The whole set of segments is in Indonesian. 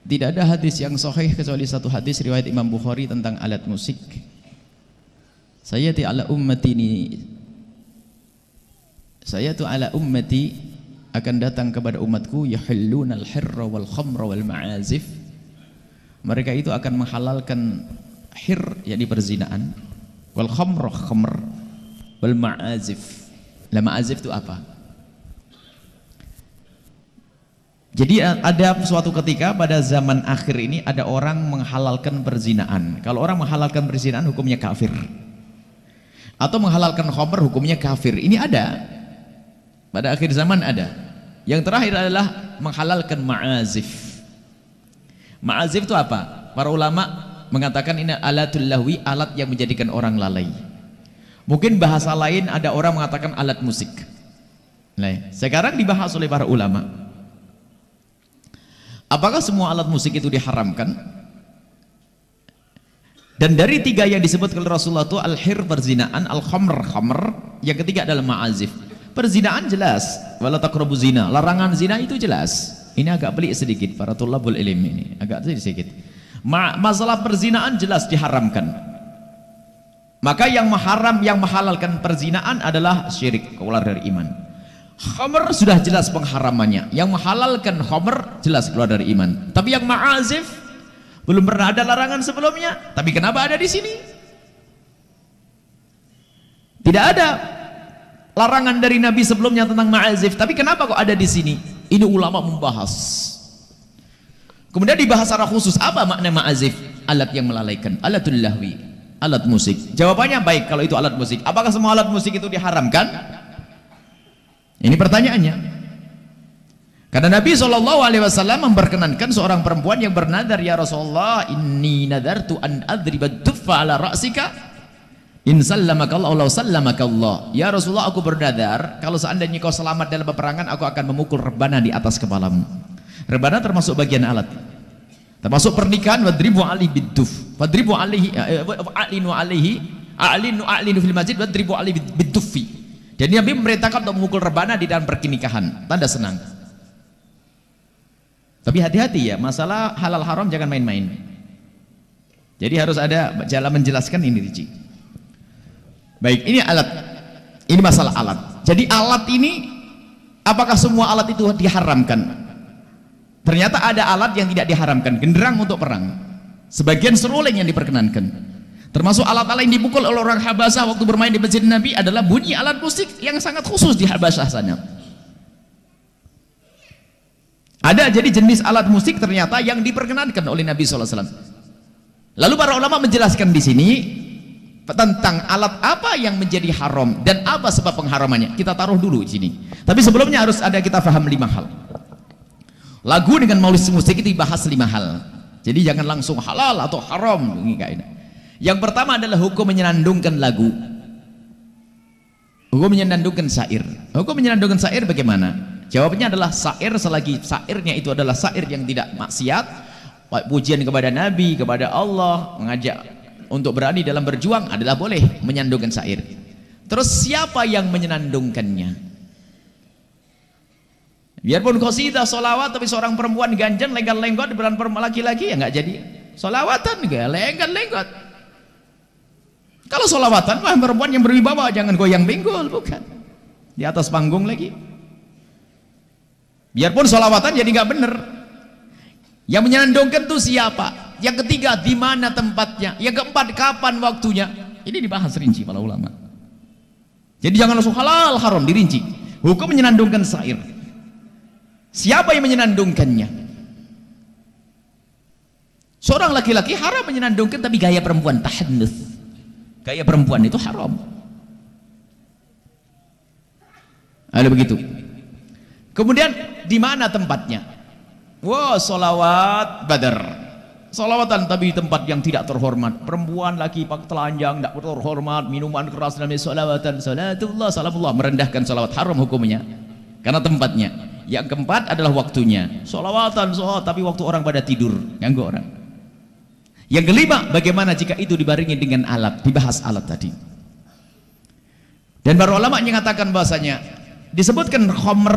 Tidak ada hadis yang sahih kecuali satu hadis riwayat Imam Bukhari tentang alat musik. Saya ala ummati akan datang kepada umatku yahillunal hirra wal khamra wal ma'azif. Mereka itu akan menghalalkan hir, yakni perzinaan, wal khamr wal ma'azif. Lah ma'azif itu apa? Jadi ada suatu ketika pada zaman akhir ini ada orang menghalalkan perzinaan. Kalau orang menghalalkan perzinaan hukumnya kafir. Atau menghalalkan khamr hukumnya kafir. Ini ada. Pada akhir zaman ada. Yang terakhir adalah menghalalkan ma'azif. Ma'azif itu apa? Para ulama mengatakan ini alatul lahwi, alat yang menjadikan orang lalai. Mungkin bahasa lain ada orang mengatakan alat musik. Nah, sekarang dibahas oleh para ulama. Apakah semua alat musik itu diharamkan? Dan dari tiga yang disebut oleh Rasulullah itu al-hir perzinaan, al-khamr, yang ketiga adalah ma'azif. Perzinaan jelas, wala taqrabu zina. Larangan zina itu jelas. Ini agak pelik sedikit para tulabul ilm ini, agak sedikit. Masalah perzinaan jelas diharamkan. Maka yang menghalalkan perzinaan adalah syirik, keluar dari iman. Khamr sudah jelas pengharamannya. Yang menghalalkan khamr jelas keluar dari iman. Tapi yang ma'azif belum pernah ada larangan sebelumnya. Tapi kenapa ada di sini? Tidak ada larangan dari Nabi sebelumnya tentang ma'azif. Tapi kenapa kok ada di sini? Ini ulama membahas. Kemudian dibahas secara khusus apa makna ma'azif? Alat yang melalaikan, alatul lahwi, alat musik. Jawabannya baik kalau itu alat musik. Apakah semua alat musik itu diharamkan? Ini pertanyaannya. Karena Nabi SAW memperkenankan seorang perempuan yang bernadar, ya Rasulullah, inni nadartu an adriba duffa ala ra'sika in sallamakallah law sallamakallah. Ya Rasulullah, aku bernadar kalau seandainya kau selamat dalam peperangan, aku akan memukul rebana di atas kepalamu. Rebana termasuk bagian alat, termasuk pernikahan. Wadribu alaihi biduf, wadribu alaihi a'linu fil masjid, wadribu alaihi biduffi. Jadi Nabi memerintahkan untuk memukul rebana di dalam pernikahan, tanda senang. Tapi hati-hati ya, masalah halal haram jangan main-main. Jadi harus ada jalan menjelaskan ini, Ricci. Baik, ini alat. Ini masalah alat. Jadi alat ini, apakah semua alat itu diharamkan? Ternyata ada alat yang tidak diharamkan. Genderang untuk perang, sebagian seruling yang diperkenankan. Termasuk alat-alat yang dipukul oleh orang Habasyah waktu bermain di masjid Nabi adalah bunyi alat musik yang sangat khusus di Habasyah sana. Ada jadi jenis alat musik ternyata yang diperkenankan oleh Nabi SAW. Lalu para ulama menjelaskan di sini tentang alat apa yang menjadi haram dan apa sebab pengharamannya. Kita taruh dulu di sini. Tapi sebelumnya harus ada kita faham 5 hal. Lagu dengan musik itu dibahas 5 hal. Jadi jangan langsung halal atau haram. Yang pertama adalah hukum menyenandungkan lagu. Hukum menyenandungkan syair. Hukum menyenandungkan syair bagaimana? Jawabnya adalah syair selagi syairnya itu adalah syair yang tidak maksiat, pujian kepada Nabi, kepada Allah, mengajak untuk berani dalam berjuang adalah boleh menyandungkan syair. Terus siapa yang menyenandungkannya? Biarpun qasidah solawat tapi seorang perempuan ganjeng lenggot-lenggot di perempuan laki-laki ya nggak jadi solawatan, nggak lenggot-lenggot. Kalau solawatan mah perempuan yang berwibawa, jangan goyang benggol, bukan di atas panggung lagi. Biarpun solawatan jadi nggak bener. Yang menyenandungkan itu siapa? Yang ketiga di mana tempatnya? Yang keempat kapan waktunya? Ini dibahas rinci para ulama. Jadi jangan langsung halal haram, dirinci. Hukum menyenandungkan syair. Siapa yang menyenandungkannya? Seorang laki-laki haram menyenandungkan tapi gaya perempuan, tahannus. Gaya perempuan itu haram. Ada begitu. Kemudian di mana tempatnya? Wah, solawat badar. Solawatan tapi tempat yang tidak terhormat. Perempuan laki pakai telanjang tidak terhormat, minuman keras namanya solawatan. Salatullah, salamullah, merendahkan solawat, haram hukumnya. Karena tempatnya. Yang keempat adalah waktunya. Solawatan, tapi waktu orang pada tidur, ganggu orang. Yang kelima, bagaimana jika itu dibarengi dengan alat? Dibahas alat tadi. Dan para ulama mengatakan bahasanya disebutkan khamr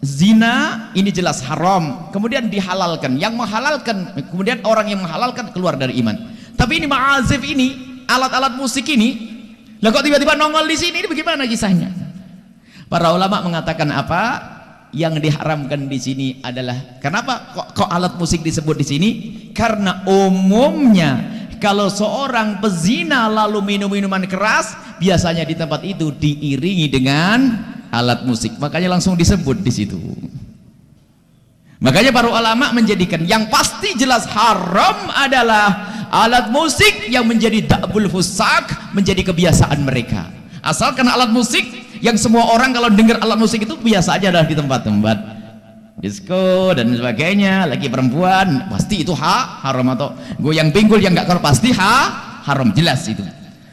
zina ini jelas haram, kemudian dihalalkan, yang menghalalkan, kemudian orang yang menghalalkan keluar dari iman. Tapi ini ma'azif ini, alat-alat musik ini, lah kok tiba-tiba nongol di sini, ini bagaimana kisahnya? Para ulama mengatakan apa? Yang diharamkan di sini adalah, kenapa kok alat musik disebut di sini? Karena umumnya kalau seorang pezina lalu minum minuman keras, biasanya di tempat itu diiringi dengan alat musik, makanya langsung disebut di situ. Makanya para ulama menjadikan yang pasti jelas haram adalah alat musik yang menjadi da'bul fusak, menjadi kebiasaan mereka. Asalkan alat musik yang semua orang kalau dengar alat musik itu biasa aja adalah di tempat-tempat disco dan sebagainya, lagi perempuan pasti itu haram, atau goyang pinggul yang nggak kalau pasti haram, jelas itu.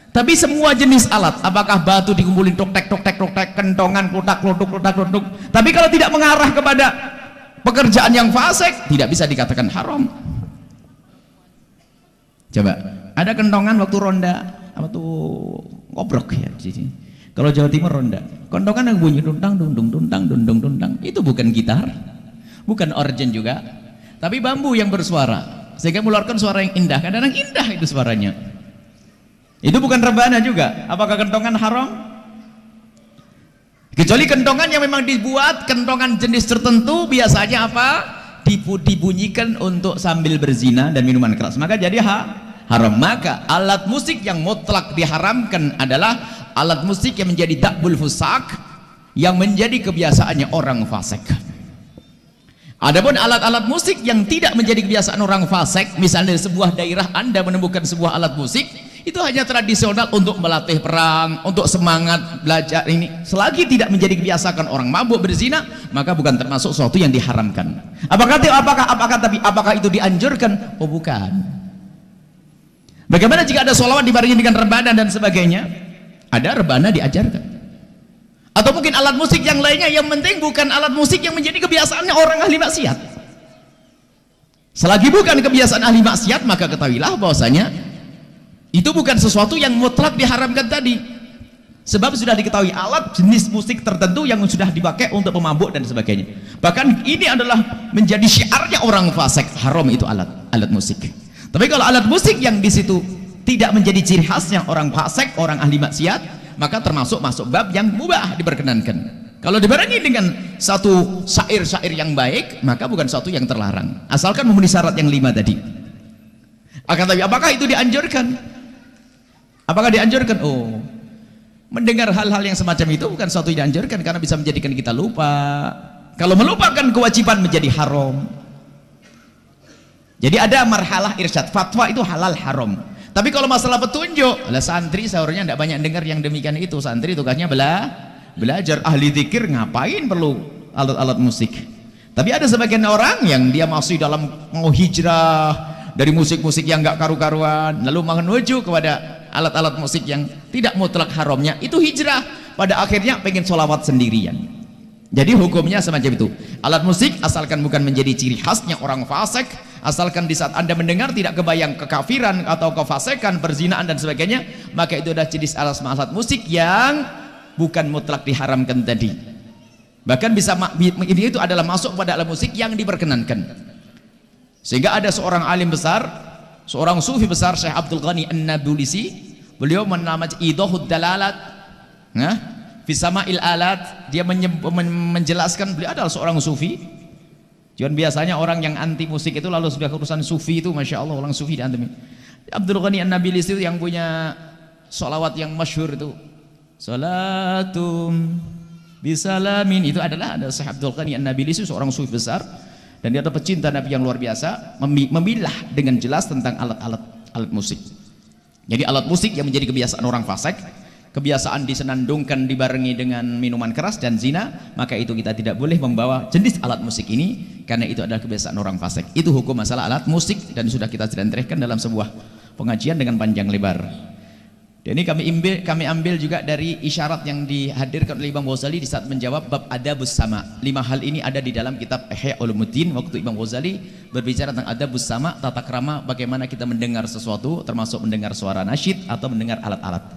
Tapi semua jenis alat, apakah batu dikumpulin tok tek, kentongan klotak klotuk, tapi kalau tidak mengarah kepada pekerjaan yang fasik, tidak bisa dikatakan haram. Coba ada kentongan waktu ronda apa tuh ngobrok ya di sini. Kalau Jawa Timur ronda, kentongan yang bunyi tuntang dundung, itu bukan gitar, bukan organ juga, tapi bambu yang bersuara sehingga mengeluarkan suara yang indah. Kadang-kadang indah itu suaranya. Itu bukan rebana juga. Apakah kentongan haram? Kecuali kentongan yang memang dibuat kentongan jenis tertentu, biasanya apa? Dibunyikan untuk sambil berzina dan minuman keras, maka jadi haram. Maka alat musik yang mutlak diharamkan adalah alat musik yang menjadi da'bul fusak, yang menjadi kebiasaannya orang fasik. Adapun alat-alat musik yang tidak menjadi kebiasaan orang fasik, misalnya di sebuah daerah Anda menemukan sebuah alat musik, itu hanya tradisional untuk melatih perang, untuk semangat belajar ini, selagi tidak menjadi kebiasaan orang mabuk berzina, maka bukan termasuk sesuatu yang diharamkan. Apakah itu dianjurkan? Oh bukan. Bagaimana jika ada sholawat dibarengi dengan rebana dan sebagainya? Ada rebana diajarkan. Atau mungkin alat musik yang lainnya, yang penting bukan alat musik yang menjadi kebiasaannya orang ahli maksiat. Selagi bukan kebiasaan ahli maksiat, maka ketahuilah bahwasanya itu bukan sesuatu yang mutlak diharamkan tadi. Sebab sudah diketahui alat jenis musik tertentu yang sudah dipakai untuk pemabuk dan sebagainya. Bahkan ini adalah menjadi syiarnya orang fasik, haram itu alat musik. Tapi kalau alat musik yang di situ tidak menjadi ciri khasnya orang fasik, orang ahli maksiat, maka termasuk masuk bab yang mubah, diperkenankan. Kalau dibarengi dengan satu syair-syair yang baik, maka bukan satu yang terlarang, asalkan memenuhi syarat yang 5 tadi. Akan tapi apakah itu dianjurkan? Apakah dianjurkan? Oh, mendengar hal-hal yang semacam itu bukan suatu yang dianjurkan, karena bisa menjadikan kita lupa. Kalau melupakan kewajiban menjadi haram. Jadi ada marhalah irsyad, fatwa itu halal haram. Tapi kalau masalah petunjuk, lah santri sahurnya tidak banyak dengar yang demikian itu. Santri tugasnya belajar, ahli zikir ngapain perlu alat-alat musik. Tapi ada sebagian orang yang dia masih dalam mau hijrah dari musik-musik yang gak karu-karuan, lalu menuju kepada alat-alat musik yang tidak mutlak haramnya, itu hijrah. Pada akhirnya pengen sholawat sendirian. Jadi hukumnya semacam itu. Alat musik asalkan bukan menjadi ciri khasnya orang fasik, asalkan di saat Anda mendengar tidak kebayang kekafiran atau kefasikan, perzinaan dan sebagainya, maka itu adalah jenis alat musik yang bukan mutlak diharamkan tadi. Bahkan bisa ini itu adalah masuk pada alat musik yang diperkenankan. Sehingga ada seorang alim besar, seorang sufi besar, Syekh Abdul Ghani An-Nabulsi, beliau menamai Idahud Dalalat, fi sama'il alat, dia menjelaskan beliau adalah seorang sufi. Jangan biasanya orang yang anti musik itu lalu sudah urusan sufi itu, masya Allah, orang sufi di antum. Abdul Ghani An-Nabulsi itu yang punya sholawat yang masyhur itu, salatum bisalamin, itu adalah ada Syekh Abdul Ghani An-Nabulsi, seorang sufi besar, dan dia adalah pecinta Nabi yang luar biasa, memilah dengan jelas tentang alat musik. Jadi alat musik yang menjadi kebiasaan orang fasik, kebiasaan disenandungkan dibarengi dengan minuman keras dan zina, maka itu kita tidak boleh membawa jenis alat musik ini, karena itu adalah kebiasaan orang fasik. Itu hukum masalah alat musik, dan sudah kita terangkan dalam sebuah pengajian dengan panjang lebar. Dan ini kami ambil juga dari isyarat yang dihadirkan oleh Imam Ghazali di saat menjawab bab adabus sama. 5 hal ini ada di dalam kitab Ihya Ulumuddin, waktu Imam Ghazali berbicara tentang adabus sama, tata krama, bagaimana kita mendengar sesuatu, termasuk mendengar suara nasyid atau mendengar alat-alat.